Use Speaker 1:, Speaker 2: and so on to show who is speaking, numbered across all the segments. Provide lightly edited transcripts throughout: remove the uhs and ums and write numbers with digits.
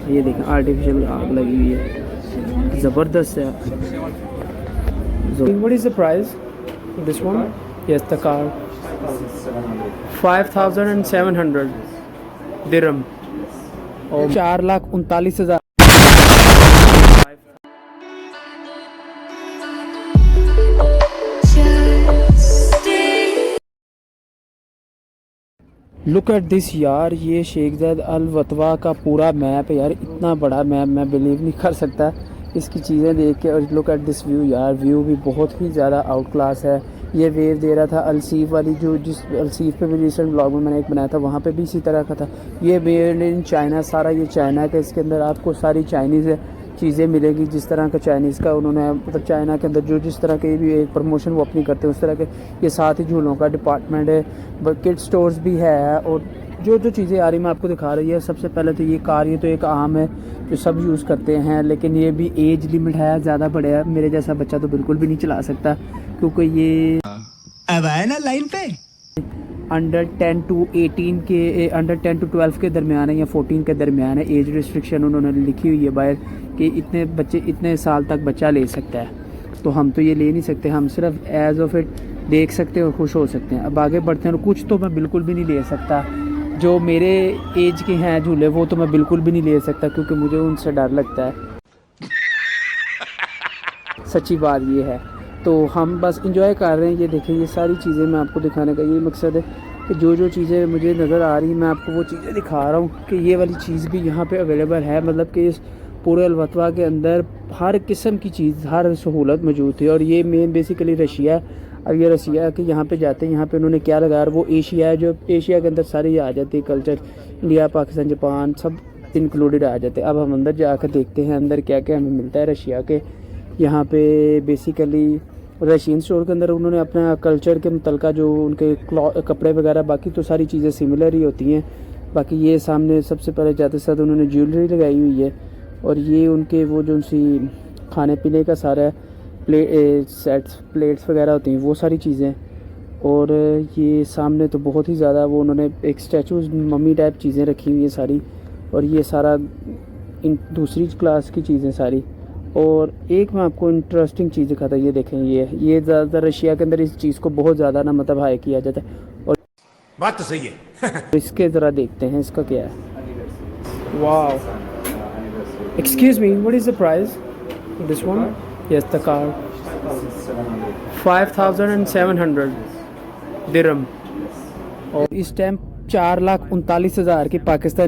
Speaker 1: ये देखें आर्टिफिशियल आग लगी हुई है, ज़बरदस्त है। What is the price? This one? Yes, the car. 5,700 dirham और 4,39,000। लुक एट दिस यार, ये शेख ज़ायद अल वतवा का पूरा मैप है यार, इतना बड़ा मैप मैं बिलीव नहीं कर सकता इसकी चीज़ें देख के। और लुक एट दिस व्यू यार, व्यू भी बहुत ही ज़्यादा आउट क्लास है। ये वेव दे रहा था अलसीफ वाली, जो जिस अलसीफ पे भी रिसेंट ब्लॉग में मैंने एक बनाया था, वहाँ पे भी इसी तरह का था। ये मेड इन चाइना, सारा ये चाइना का, इसके अंदर आपको सारी चाइनीज़ चीज़ें मिलेगी। जिस तरह का चाइनीज़ का उन्होंने मतलब चाइना के अंदर जो जिस तरह के भी एक प्रमोशन वो अपनी करते हैं उस तरह के ये साथ ही झूलों का डिपार्टमेंट है, किड स्टोर्स भी है। और जो जो चीज़ें आ रही मैं आपको दिखा रही है, सबसे पहले तो ये कार, ये तो एक आम है जो सब यूज़ करते हैं, लेकिन ये भी एज लिमिट है, ज़्यादा बड़े है, मेरे जैसा बच्चा तो बिल्कुल भी नहीं चला सकता क्योंकि ये
Speaker 2: अब आए ना लाइन पे
Speaker 1: अंडर 10 टू 18 के, अंडर 10 टू 12 के दरमियान है या 14 के दरमियान है। एज रिस्ट्रिक्शन उन्होंने लिखी हुई है बाहर कि इतने बच्चे इतने साल तक बच्चा ले सकता है। तो हम तो ये ले नहीं सकते, हम सिर्फ एज ऑफ इट देख सकते हैं और खुश हो सकते हैं। अब आगे बढ़ते हैं। और कुछ तो मैं बिल्कुल भी नहीं ले सकता, जो मेरे एज के हैं झूले वो तो मैं बिल्कुल भी नहीं ले सकता क्योंकि मुझे उनसे डर लगता है। सच्ची बात ये है। तो हम बस इंजॉय कर रहे हैं। ये देखें, ये सारी चीज़ें मैं आपको दिखाने का ये मकसद है कि जो जो चीज़ें मुझे नज़र आ रही मैं आपको वो चीज़ें दिखा रहा हूँ कि ये वाली चीज़ भी यहाँ पे अवेलेबल है। मतलब कि इस पूरे अलवतवा के अंदर हर किस्म की चीज़, हर सहूलत मौजूद थी। और ये मेन बेसिकली रशिया। अब ये रशिया के यहाँ पे जाते हैं, यहाँ पे उन्होंने क्या लगाया, वो एशिया है, जो एशिया के अंदर सारी आ जाती है कल्चर, इंडिया, पाकिस्तान, जापान सब इंक्लूडेड आ जाते हैं। अब हम अंदर जाकर देखते हैं अंदर क्या क्या हमें मिलता है रशिया के। यहाँ पे बेसिकली रशियन स्टोर के अंदर उन्होंने अपना कल्चर के मुतलका जो उनके कपड़े वगैरह, बाकी तो सारी चीज़ें सिमिलर ही होती हैं। बाकी ये सामने सबसे पहले जाते साथ उन्होंने ज्वेलरी लगाई हुई है। और ये उनके वो जो सी खाने पीने का सारा सेट्स, प्लेट्स वगैरह होती हैं वो सारी चीज़ें। और ये सामने तो बहुत ही ज़्यादा वो उन्होंने एक स्टैचूज मम्मी टाइप चीज़ें रखी हुई हैं सारी। और ये सारा इन दूसरी क्लास की चीज़ें सारी। और एक मैं आपको इंटरेस्टिंग चीज़ दिखाता हूँ, ये देखें, ये ज़्यादातर रशिया के अंदर इस चीज़ को बहुत ज़्यादा ना मतलब हाई किया जाता है। और
Speaker 2: बात तो सही है।
Speaker 1: इसके ज़रा देखते हैं इसका क्या है। वाह, excuse me, what is the price this one? Yes, the car 5,700 दिरहम और इस टाइम 4,39,000 की पाकिस्तान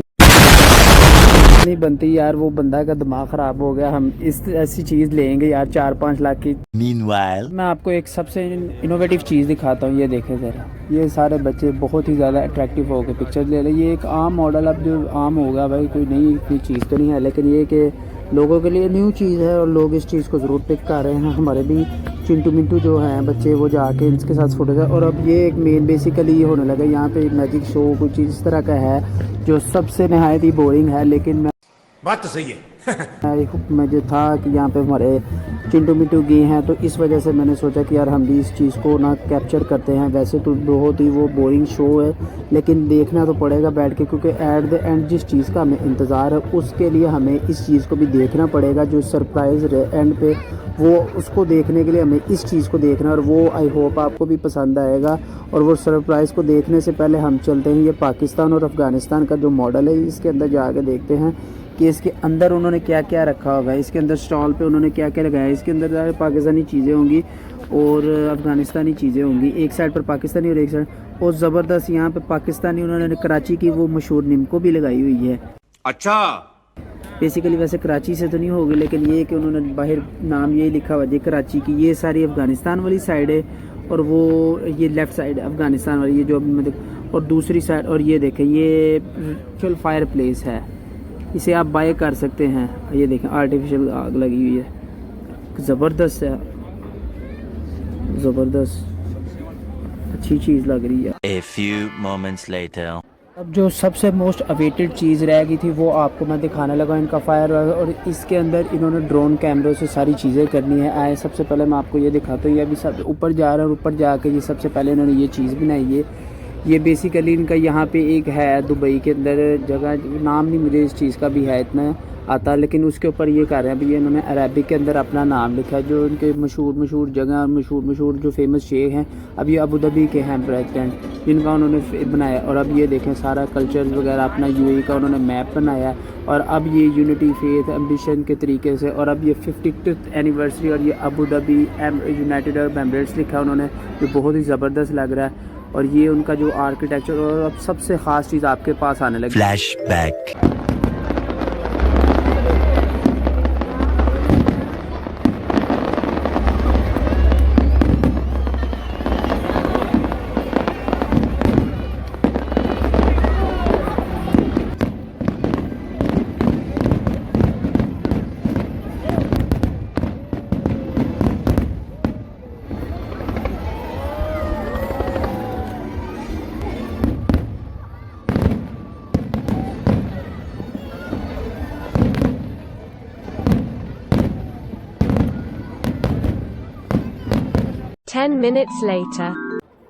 Speaker 1: नहीं बनती यार। वो बंदा का दिमाग ख़राब हो गया। हम इस ऐसी चीज़ लेंगे यार 4-5 लाख की।
Speaker 2: Meanwhile,
Speaker 1: मैं आपको एक सबसे इनोवेटिव चीज़ दिखाता हूँ। ये देखें ज़रा, ये सारे बच्चे बहुत ही ज़्यादा अट्रैक्टिव हो गए पिक्चर ले रहे। ये एक आम मॉडल, अब जो आम होगा भाई, कोई नई इतनी चीज़ तो नहीं है, लेकिन ये कि लोगों के लिए न्यू चीज़ है और लोग इस चीज़ को ज़रूर पिक कर रहे हैं। हमारे भी चिंटू मिंटू जो हैं बच्चे, वो जाके इसके साथ फ़ोटो है। और अब ये एक मेन बेसिकली ये होने लगा, यहाँ पे मैजिक शो कोई चीज़ इस तरह का है जो सबसे नहायत ही बोरिंग है। लेकिन
Speaker 2: बात तो सही है।
Speaker 1: मैं जो था कि यहाँ पे हमारे चिंटू मिंटू गए हैं, तो इस वजह से मैंने सोचा कि यार हम भी इस चीज़ को ना कैप्चर करते हैं। वैसे तो बहुत ही वो बोरिंग शो है, लेकिन देखना तो पड़ेगा बैठ के, क्योंकि एट द एंड जिस चीज़ का हमें इंतज़ार है उसके लिए हमें इस चीज़ को भी देखना पड़ेगा। जो सरप्राइज़ एंड पे वो उसको देखने के लिए हमें इस चीज़ को देखना, और वो आई होप आपको भी पसंद आएगा। और वो सरप्राइज़ को देखने से पहले हम चलते हैं ये पाकिस्तान और अफ़गानिस्तान का जो मॉडल है, इसके अंदर जाके देखते हैं कि इसके अंदर उन्होंने क्या क्या रखा हुआ है। इसके अंदर स्टॉल पे उन्होंने क्या क्या लगाया है। इसके अंदर ज़्यादा पाकिस्तानी चीज़ें होंगी और अफ़गानिस्तानी चीज़ें होंगी, एक साइड पर पाकिस्तानी और एक साइड। और ज़बरदस्त यहाँ पे पाकिस्तानी उन्होंने कराची की वो मशहूर निम्को भी लगाई हुई है।
Speaker 2: अच्छा,
Speaker 1: बेसिकली वैसे कराची से तो नहीं होगी, लेकिन ये कि उन्होंने बाहर नाम ये लिखा हुआ है कराची की। ये सारी अफ़गानिस्तान वाली साइड है और वो ये लेफ़्ट साइड है अफ़गानिस्तान वाली, ये जो अभी और दूसरी साइड। और ये देखें, ये रिचुअल फायर प्लेस है, इसे आप बाय कर सकते हैं। ये देखें आर्टिफिशियल आग लगी हुई है, ज़बरदस्त है, ज़बरदस्त अच्छी चीज़ लग रही है।
Speaker 3: A few moments later.
Speaker 1: अब जो सबसे मोस्ट अवेटेड चीज़ रह गई थी वो आपको मैं दिखाने लगा, इनका फायर। और इसके अंदर इन्होंने ड्रोन कैमरों से सारी चीज़ें करनी है। आए सबसे पहले मैं आपको ये दिखाता हूँ, ये अभी सब ऊपर जा रहा है और ऊपर जाके ये सबसे पहले इन्होंने ये चीज़ बनाई है। ये बेसिकली इनका यहाँ पे एक है दुबई के अंदर जगह, नाम नहीं मुझे इस चीज़ का भी है इतना आता, लेकिन उसके ऊपर ये कर रहे हैं भैया इन्होंने अरबिक के अंदर अपना नाम लिखा है। जो उनके मशहूर जगह और मशहूर जो फेमस शेख हैं, अब ये अबू धाबी के हैं प्रेसिडेंट, जिनका उन्होंने बनाया। और अब ये देखें सारा कल्चर वगैरह अपना यूएई का उन्होंने मैप बनाया है। और अब ये यूनिटी फेथ एम्बिशन के तरीके से, और अब ये 50th एनिवर्सरी, और ये Abu Dhabi United Arab Emirates लिखा है उन्होंने, जो बहुत ही ज़बरदस्त लग रहा है। और ये उनका जो आर्किटेक्चर, और अब सबसे ख़ास चीज़ आपके पास आने लगी,
Speaker 3: Flashback.
Speaker 4: Ten minutes later.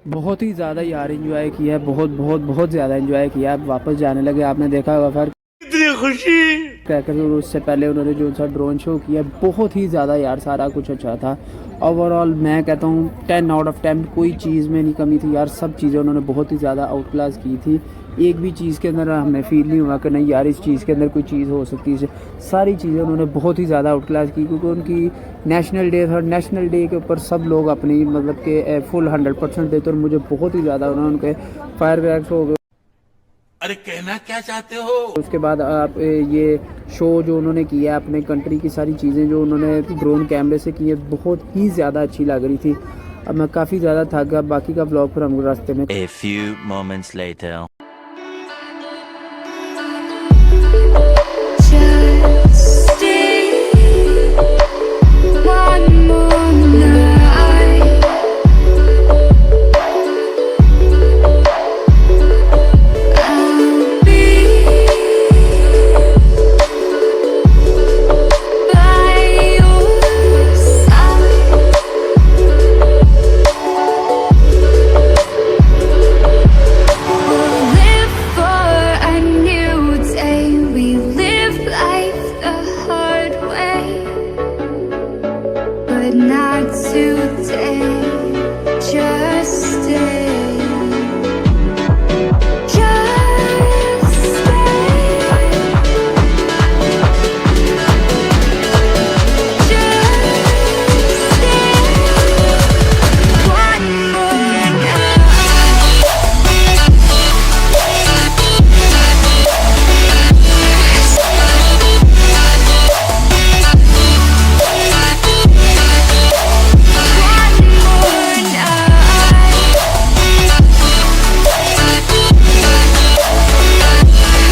Speaker 1: बहुत ही ज़्यादा यार इंजॉय किया है, बहुत ज़्यादा इंजॉय किया। अब वापस जाने लगे, आपने देखा होगा फिर इतनी खुशी कहकर। उससे पहले उन्होंने जो सा ड्रोन शो किया, बहुत ही ज़्यादा यार सारा कुछ अच्छा था। ओवरऑल मैं कहता हूँ 10 आउट ऑफ 10, कोई चीज़ में नहीं कमी थी यार, सब चीज़ें उन्होंने बहुत ही ज़्यादा आउट क्लास की थी। एक भी चीज़ के अंदर हमें फील नहीं हुआ कि नहीं यार इस चीज़ के अंदर कोई चीज़ हो सकती है। सारी चीज़ें उन्होंने बहुत ही ज़्यादा आउट क्लास की, क्योंकि उनकी नेशनल डे था। नेशनल डे के ऊपर सब लोग अपनी मतलब के फुल 100% देते, और मुझे बहुत ही ज़्यादा उनके फायर क्रैक्स हो गए।
Speaker 2: अरे कहना क्या चाहते हो?
Speaker 1: उसके बाद आप ये शो जो उन्होंने किया अपने कंट्री की सारी चीज़ें जो उन्होंने ड्रोन कैमरे से की है, बहुत ही ज़्यादा अच्छी लग रही थी। अब मैं काफ़ी ज़्यादा थक गया, बाकी का ब्लॉग फिर हम रास्ते में।
Speaker 3: A few moments later.
Speaker 5: Just stay one more night. I'll be by your side. We'll live for a new day. We live life the hard way, but not today. Just stay. Just stay. Just stay. One more night. One more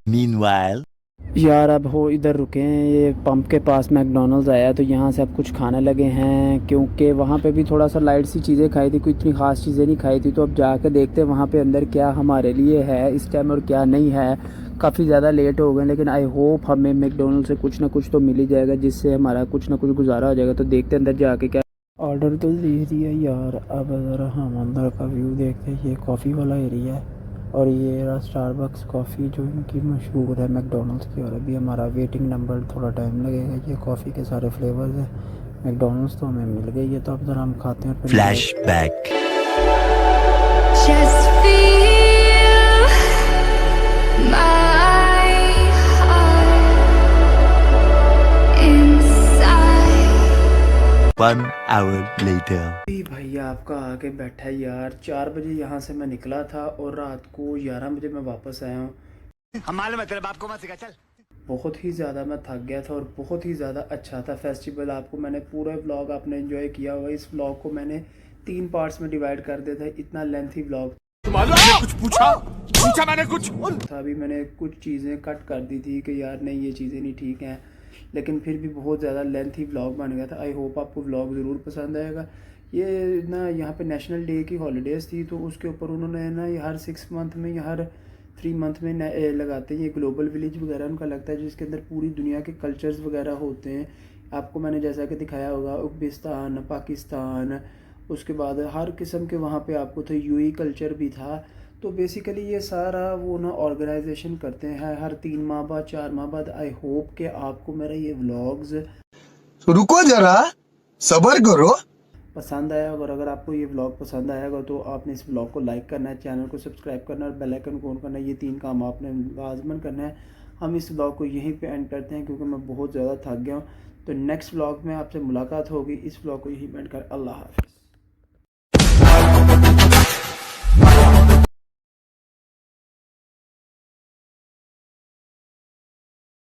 Speaker 3: Meanwhile.
Speaker 1: यार अब हो इधर रुके हैं, ये pump के पास McDonald's आया, तो यहाँ से अब कुछ खाने लगे हैं, क्योंकि वहाँ पे भी थोड़ा सा लाइट सी चीज़ें खाई थी, कोई इतनी ख़ास चीज़ें नहीं खाई थी। तो अब जाकर देखते हैं वहाँ पे अंदर क्या हमारे लिए है इस टाइम और क्या नहीं है। काफ़ी ज़्यादा लेट हो गए, लेकिन आई होप हमें मैकडोनल्ड से कुछ ना कुछ तो मिल ही जाएगा, जिससे हमारा कुछ ना कुछ गुजारा हो जाएगा। तो देखते हैं अंदर जाके क्या ऑर्डर तो दे दिया यार। अब ज़रा हम अंदर का व्यू देखते हैं। ये कॉफ़ी वाला एरिया है, और ये रहा स्टारबक्स कॉफ़ी जो इनकी मशहूर है मैकडोनल्ड्स की। और अभी हमारा वेटिंग नंबर थोड़ा टाइम लगेगा। ये कॉफ़ी के सारे फ्लेवर्स हैं, मैकडोनल्ड्स तो हमें मिल गई है। तो अब ज़रा हम खाते हैं।
Speaker 3: Flashback.
Speaker 5: Just feel my heart inside.
Speaker 3: 1 hour later.
Speaker 1: भैया आपका आके बैठा है यार। 4 बजे यहाँ से मैं निकला था, और रात को 11 बजे मैं वापस आया हूँ।
Speaker 2: हमारे मतलब आपको मत सिखा चल।
Speaker 1: बहुत ही ज़्यादा मैं थक गया था, और बहुत ही ज़्यादा अच्छा था फेस्टिवल। आपको मैंने पूरा व्लॉग आपने एंजॉय किया होगा। इस व्लॉग को मैंने 3 पार्ट्स में डिवाइड कर दिया था, इतना लेंथी व्लॉग
Speaker 2: मैंने कुछ पूछा मैंने कुछ।
Speaker 1: था। अभी मैंने कुछ चीज़ें कट कर दी थी कि यार नहीं ये चीज़ें नहीं ठीक हैं, लेकिन फिर भी बहुत ज़्यादा लेंथी व्लॉग बन गया था। आई होप आपको व्लॉग ज़रूर पसंद आएगा। ये ना यहाँ पे नेशनल डे की हॉलीडेज़ थी, तो उसके ऊपर उन्होंने ना ये हर 6 मंथ में या हर 3 मंथ में लगाते हैं। ये ग्लोबल विलेज वगैरह उनका लगता है, जिसके अंदर पूरी दुनिया के कल्चर्स वगैरह होते हैं। आपको मैंने जैसा कि दिखाया होगा उज़्बेकिस्तान, पाकिस्तान, उसके बाद हर किस्म के वहाँ पे आपको तो यूएई कल्चर भी था। तो बेसिकली ये सारा वो ना ऑर्गेनाइजेशन करते हैं हर 3 माह बाद 4 माह बाद। आई होप कि आपको मेरा ये व्लॉग्स
Speaker 4: रुको जरा, सबर करो।
Speaker 1: पसंद आया होगा। अगर आपको ये व्लॉग पसंद आया होगा तो आपने इस व्लॉग को लाइक करना है, चैनल को सब्सक्राइब करना है और बेल आइकन को ऑन करना है। ये 3 काम आपने लाजमन करना है। हम इस व्लॉग को यहीं पे एंड करते हैं क्योंकि मैं बहुत ज़्यादा थक गया हूँ। तो नेक्स्ट व्लॉग में आपसे मुलाकात होगी। इस व्लॉग को यहीं पे एंड कर, अल्लाह हाफ़िज़।